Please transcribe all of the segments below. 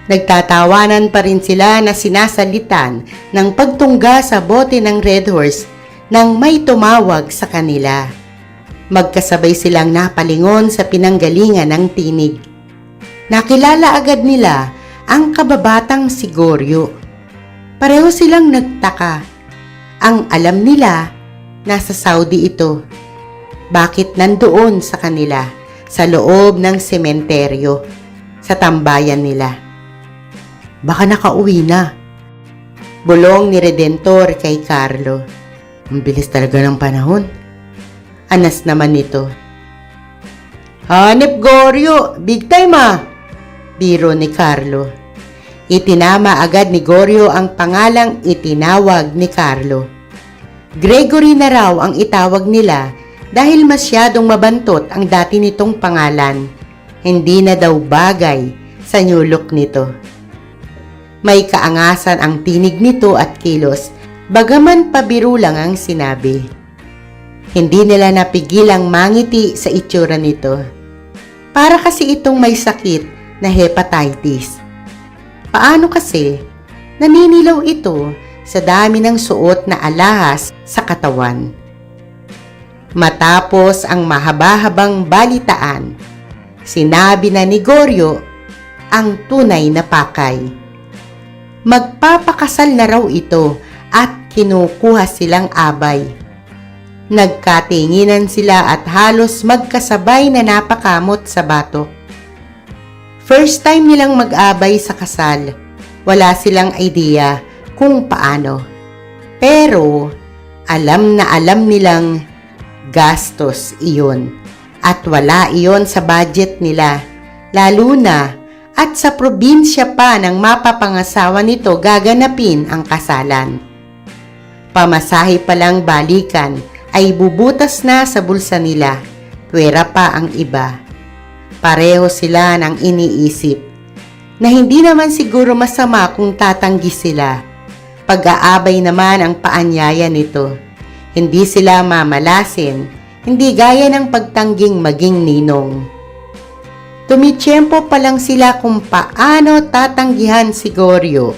Nagtatawanan pa rin sila na sinasalitan ng pagtungga sa bote ng Red Horse nang may tumawag sa kanila. Magkasabay silang napalingon sa pinanggalingan ng tinig. Nakilala agad nila ang kababatang si Goryo. Pareho silang nagtaka. Ang alam nila, nasa Saudi ito. Bakit nandoon sa kanila, sa loob ng sementeryo, sa tambayan nila? Baka nakauwi na. Bulong ni Redentor kay Carlo. Ang bilis talaga ng panahon. Anas naman nito. Hanep Goryo, big time ah! Biro ni Carlo. Itinama agad ni Goryo ang pangalang itinawag ni Carlo. Gregory na raw ang itawag nila dahil masyadong mabantot ang dati nitong pangalan. Hindi na daw bagay sa new look nito. May kaangasan ang tinig nito at kilos, bagaman pabiro lang ang sinabi. Hindi nila napigilang mangiti sa itsura nito. Para kasi itong may sakit na hepatitis. Paano kasi naninilaw ito sa dami ng suot na alahas sa katawan? Matapos ang mahaba-habang balitaan, sinabi na ni Goryo ang tunay na pakay. Magpapakasal na raw ito at kinukuha silang abay. Nagkatinginan sila at halos magkasabay na napakamot sa batok. First time nilang mag-abay sa kasal. Wala silang idea kung paano. Pero alam na alam nilang gastos iyon at wala iyon sa budget nila, lalo na at sa probinsya pa ng mapapangasawa nito gaganapin ang kasalan. Pamasahe pa lang balikan ay bubutas na sa bulsa nila, pwera pa ang iba. Pareho sila ng iniisip na hindi naman siguro masama kung tatanggi sila. Pag-aabay naman ang paanyaya nito. Hindi sila mamalasin, hindi gaya ng pagtangging maging ninong. Tumitsyempo pa lang sila kung paano tatanggihan si Goryo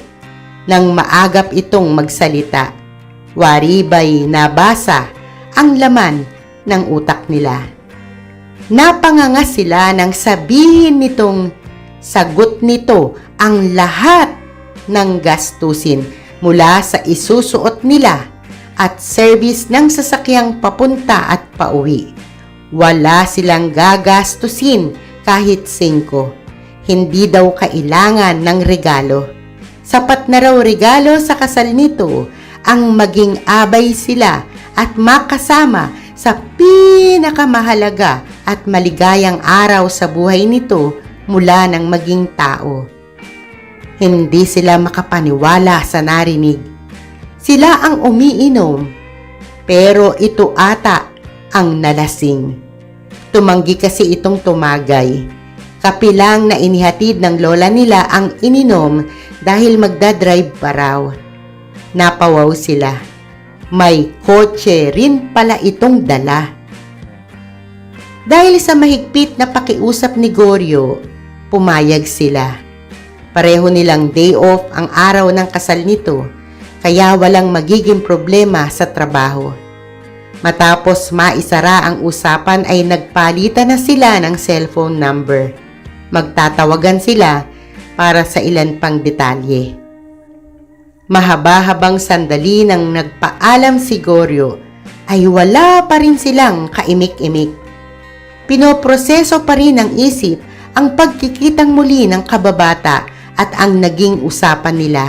nang maagap itong magsalita. Waribay nabasa ang laman ng utak nila. Napanganga sila nang sabihin nitong sagot nito ang lahat ng gastusin mula sa isusuot nila at service ng sasakyang papunta at pauwi. Wala silang gagastusin kahit 5. Hindi daw kailangan ng regalo. Sapat na raw regalo sa kasal nito ang maging abay sila at makasama sa pinakamahalaga at maligayang araw sa buhay nito mula ng maging tao. Hindi sila makapaniwala sa narinig. Sila ang umiinom, pero ito ata ang nalasing. Tumanggi kasi itong tumagay. Kapilang na inihatid ng lola nila ang ininom dahil magdadrive pa raw. Napawaw sila. May kotse rin pala itong dala. Dahil sa mahigpit na pakiusap ni Goryo, pumayag sila. Pareho nilang day off ang araw ng kasal nito, kaya walang magiging problema sa trabaho. Matapos maisara ang usapan ay nagpalitan na sila ng cellphone number. Magtatawagan sila para sa ilan pang detalye. Mahaba-habang sandali nang nagpaalam si Goryo ay wala pa rin silang kaimik-imik. Pinoproseso pa rin ng isip ang pagkikitang muli ng kababata at ang naging usapan nila.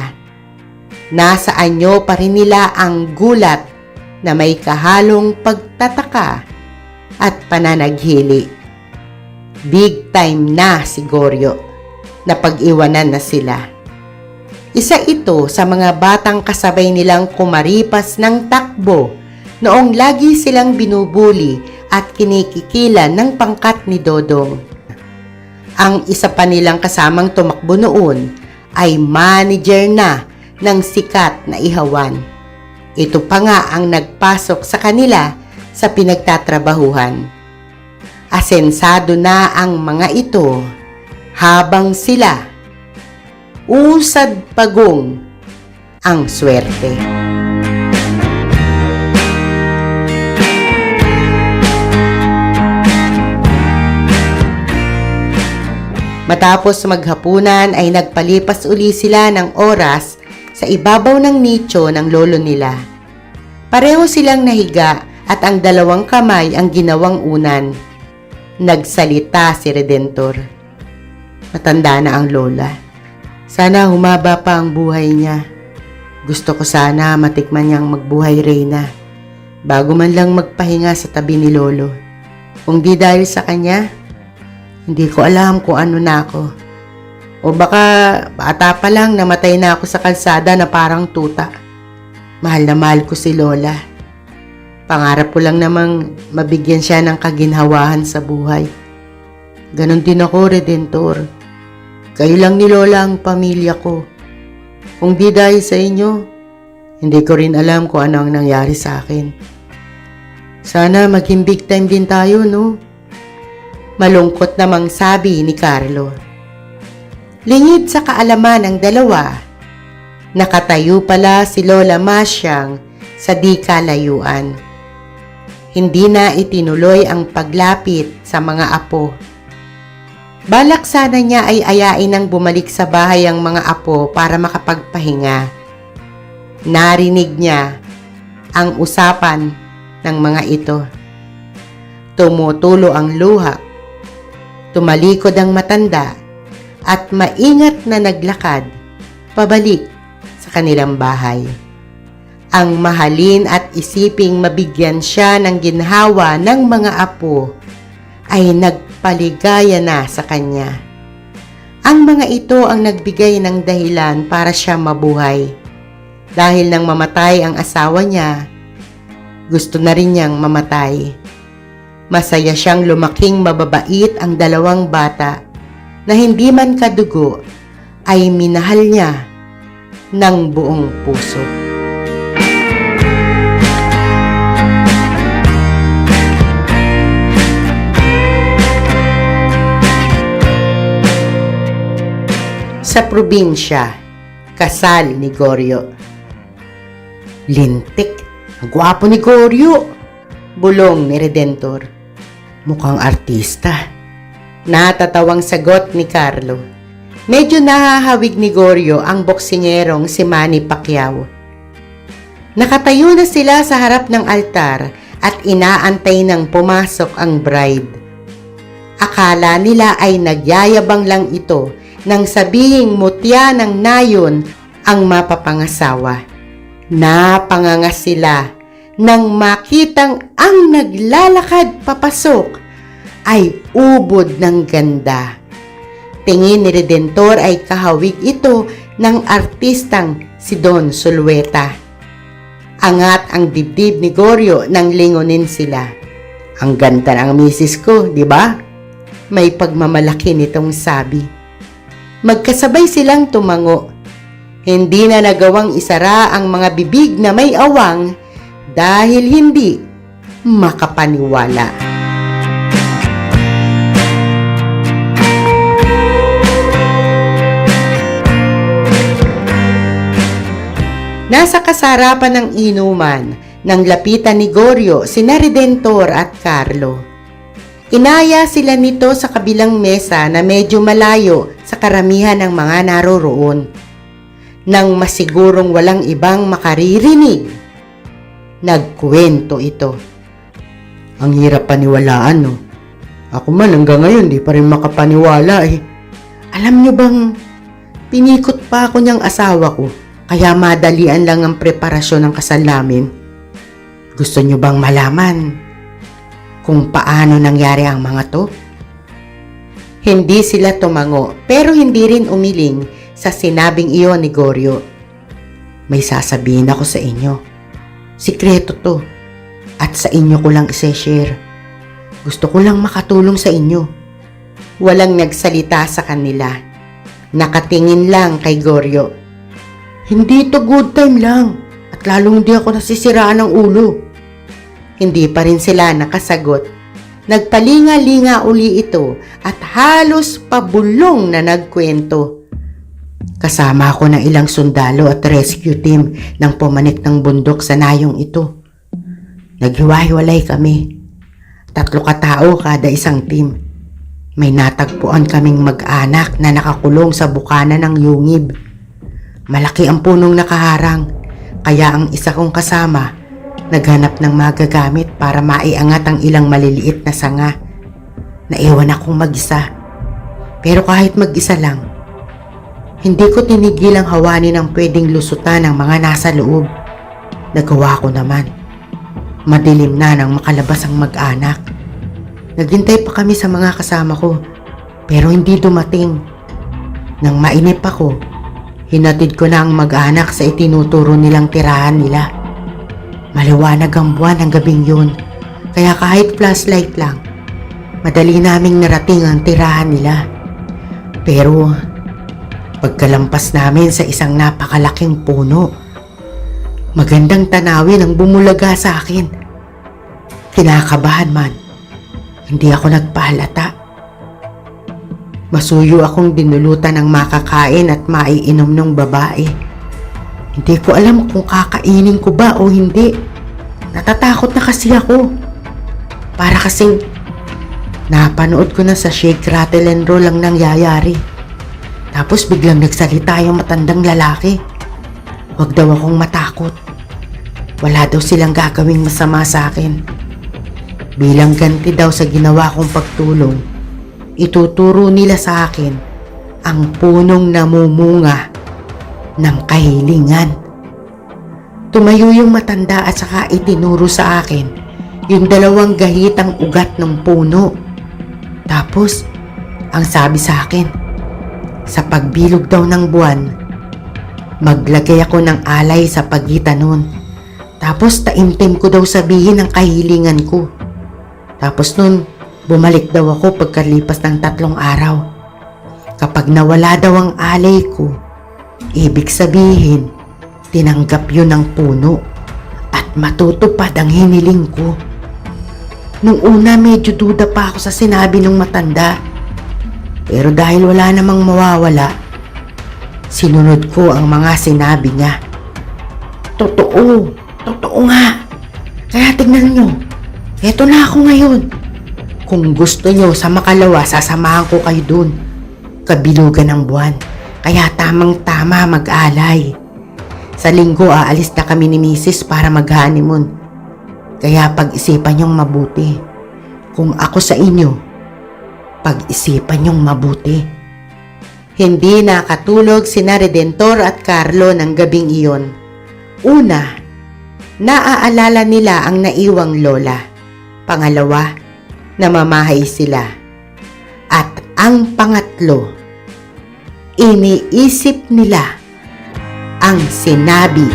Nasa anyo pa rin nila ang gulat na may kahalong pagtataka at pananaghili. Big time na si Goryo na pag-iwanan na sila. Isa ito sa mga batang kasabay nilang kumaripas ng takbo noong lagi silang binubuli at kinikikilan ng pangkat ni Dodong. Ang isa pa nilang kasamang tumakbo noon ay manager na ng sikat na ihawan. Ito pa nga ang nagpasok sa kanila sa pinagtatrabahuhan. Asensado na ang mga ito habang sila usad pagong ang swerte. Matapos maghapunan ay nagpalipas uli sila ng oras sa ibabaw ng nicho ng lolo nila. Pareho silang nahiga at ang dalawang kamay ang ginawang unan. Nagsalita si Redentor. Matanda na ang lola. Sana humaba pa ang buhay niya. Gusto ko sana matikman niyang magbuhay reyna bago man lang magpahinga sa tabi ni lolo. Kung di dahil sa kanya, hindi ko alam kung ano na ako. O baka bata pa lang namatay na ako sa kalsada na parang tuta. Mahal na mahal ko si lola. Pangarap ko lang namang mabigyan siya ng kaginhawahan sa buhay. Ganon din ako, Redentor. Kayo lang ni lola ang pamilya ko. Kung di dahil sa inyo, hindi ko rin alam kung ano ang nangyari sa akin. Sana maging big time din tayo, no? Malungkot namang sabi ni Carlo. Lingid sa kaalaman ng dalawa, nakatayo pala si Lola Masyang sa di kalayuan. Hindi na itinuloy ang paglapit sa mga apo. Balak sana niya ay ayain ng bumalik sa bahay ang mga apo para makapagpahinga. Narinig niya ang usapan ng mga ito. Tumutulo ang luha. Tumalikod ang matanda at maingat na naglakad pabalik sa kanilang bahay. Ang mahalin at isiping mabigyan siya ng ginhawa ng mga apo ay nagpaligaya na sa kanya. Ang mga ito ang nagbigay ng dahilan para siya mabuhay. Dahil nang mamatay ang asawa niya, gusto na rin niyang mamatay. Masaya siyang lumaking mababait ang dalawang bata na hindi man kadugo ay minahal niya ng buong puso. Sa probinsya, kasal ni Goryo. Lintik, ang gwapo ni Goryo, bulong ni Redentor. Mukhang artista. Natatawang sagot ni Carlo. Medyo nahahawig ni Goryo ang boksingerong si Manny Pacquiao. Nakatayo na sila sa harap ng altar at inaantay ng pumasok ang bride. Akala nila ay nagyayabang lang ito nang sabihing mutya ng nayon ang mapapangasawa. Napangangas sila nang makitang ang naglalakad papasok ay ubod ng ganda. Tingin ni Redentor ay kahawig ito ng artistang si Don Zulueta. Angat ang dibdib ni Goryo nang lingunin sila. Ang ganda ng misis ko, di ba? May pagmamalaki nitong sabi. Magkasabay silang tumango. Hindi na nagawang isara ang mga bibig na may awang dahil hindi makapaniwala. Nasa kasarapan ng inuman nang lapitan ni Goryo sina Redentor at Carlo. Inaya sila nito sa kabilang mesa na medyo malayo sa karamihan ng mga naroroon. Nang masigurong walang ibang makaririnig, nagkwento ito. Ang hirap paniwalaan, no? Ako man hanggang ngayon di pa rin makapaniwala eh. Alam nyo bang pinikot pa ako niyang asawa ko kaya madalian lang ang preparasyon ng kasal namin? Gusto nyo bang malaman kung paano nangyari ang mga to? Hindi sila tumango pero hindi rin umiling sa sinabing iyon ni Goryo. May sasabihin ako sa inyo. Sikreto to at sa inyo ko lang i-share. Gusto ko lang makatulong sa inyo. Walang nagsalita sa kanila. Nakatingin lang kay Goryo. Hindi to good time lang at lalong hindi ako nasisiraan ng ulo. Hindi pa rin sila nakasagot. Nagpalinga-linga uli ito at halos pabulong na nagkwento. Kasama ako ng ilang sundalo at rescue team ng pumanik ng bundok sa nayong ito. Naghiwa-hiwalay kami. 3 katao kada isang team. May natagpuan kaming mag-anak na nakakulong sa bukana ng yungib. Malaki ang punong nakaharang, kaya ang isa kong kasama naghanap ng magagamit para maiangat ang ilang maliliit na sanga. Naiwan akong mag-isa. Pero kahit mag-isa lang, hindi ko tinigilang hawanin ang pwedeng lusutan ng mga nasa loob. Nagawa ko naman. Madilim na nang makalabas ang mag-anak. Naghintay pa kami sa mga kasama ko, pero hindi dumating. Nang mainip ako, hinatid ko na ang mag-anak sa itinuturo nilang tirahan nila. Maliwanag ang buwan ng gabing yun, kaya kahit flashlight lang, madali naming narating ang tirahan nila. Pero pagkalampas namin sa isang napakalaking puno, magandang tanawin ang bumulaga sa akin. Kinakabahan man, hindi ako nagpahalata. Masuyo akong dinulutan ng makakain at maiinom ng babae. Hindi ko alam kung kakainin ko ba o hindi. Natatakot na kasi ako. Para kasing napanood ko na sa Shake, Rattle and Roll ang nangyayari. Tapos biglang nagsalita yung matandang lalaki. Huwag daw akong matakot. Wala daw silang gagawing masama sa akin. Bilang ganti daw sa ginawa kong pagtulong, ituturo nila sa akin ang punong namumunga ng kahilingan. Tumayo yung matanda at saka itinuro sa akin yung 2 gahitang ugat ng puno. Tapos, ang sabi sa akin, sa pagbilog daw ng buwan, maglagay ako ng alay sa pagitan nun. Tapos taimtim ko daw sabihin ang kahilingan ko. Tapos nun, bumalik daw ako pagkalipas ng 3 araw. Kapag nawala daw ang alay ko, ibig sabihin, tinanggap yun ng puno at matutupad ang hiniling ko. Nung una medyo duda pa ako sa sinabi ng matanda. Pero dahil wala namang mawawala, sinunod ko ang mga sinabi niya. Totoo nga. Kaya tignan nyo, eto na ako ngayon. Kung gusto nyo sa makalawa, sasamahan ko kayo dun. Kabilugan ng buwan, kaya tamang-tama mag-alay. Sa linggo aalis na kami ni Mrs. para mag-honeymoon. Kaya pag-isipan nyong mabuti. Kung ako sa inyo, pag-isipan nyong mabuti. Hindi nakatulog sina Redentor at Carlo ng gabing iyon. Una, naaalala nila ang naiwang lola. Pangalawa, namamahay sila. At ang pangatlo, iniisip nila ang sinabi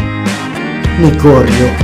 ni Goryo.